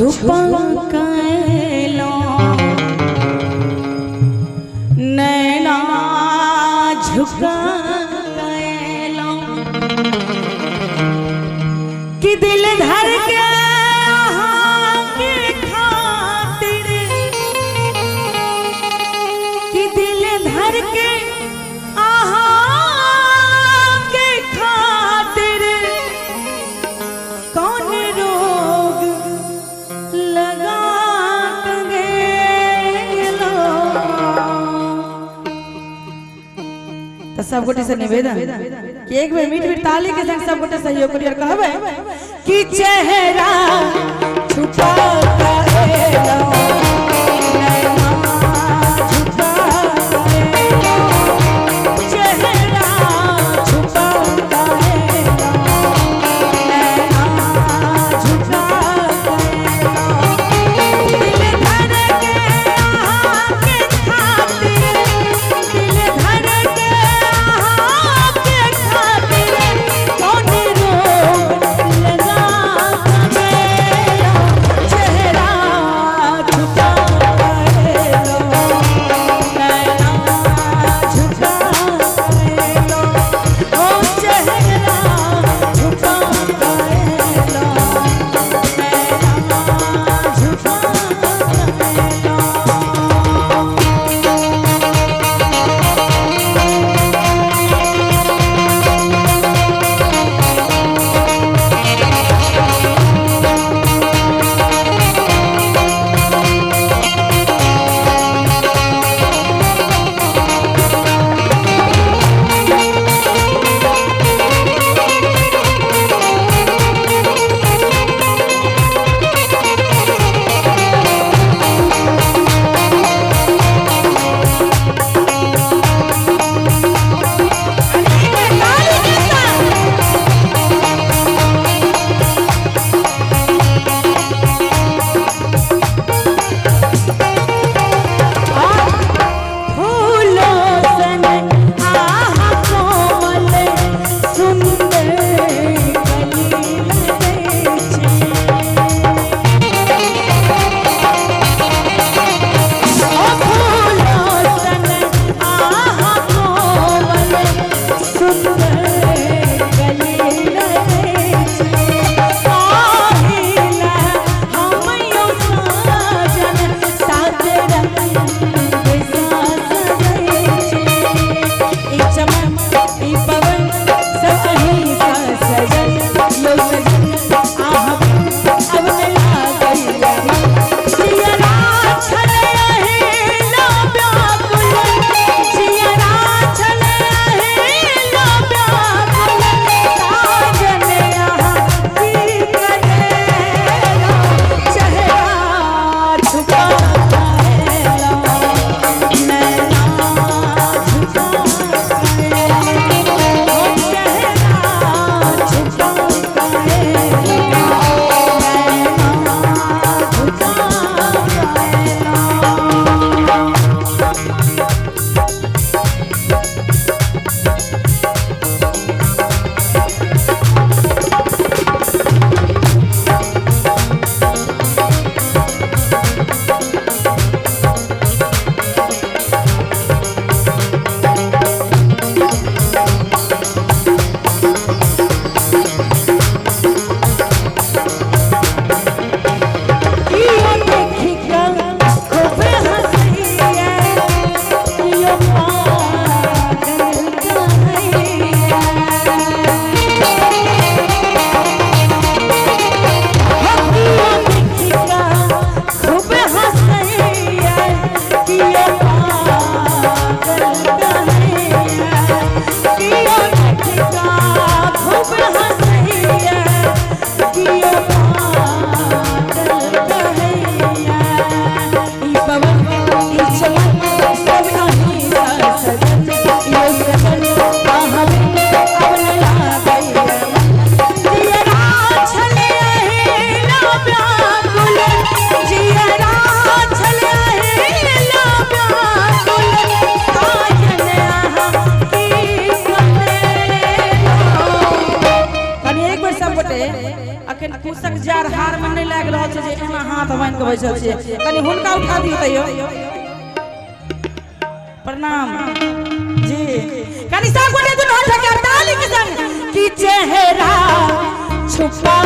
छुपा कैलो नैना झुका कैलो कि दिल धर के के खातिर कि दिल धर के के खातिर कौन रोग लगा गेलो। तो सब गोटे से निवेदन कि एक बेर मीठ मीठ ताली के संग सब गोटे सहयोग करिए और कहबे कि चेहरा छुपा कैलो अखन कुशक जार हार में नहीं लाग रहल छै जे एना हाथ बांध के बैसल छियै कनी हुनका उठा दियौ तैयो प्रणाम जी कनी सब गोटे दुनू हाथ के ताली के संग कि चेहरा छुपा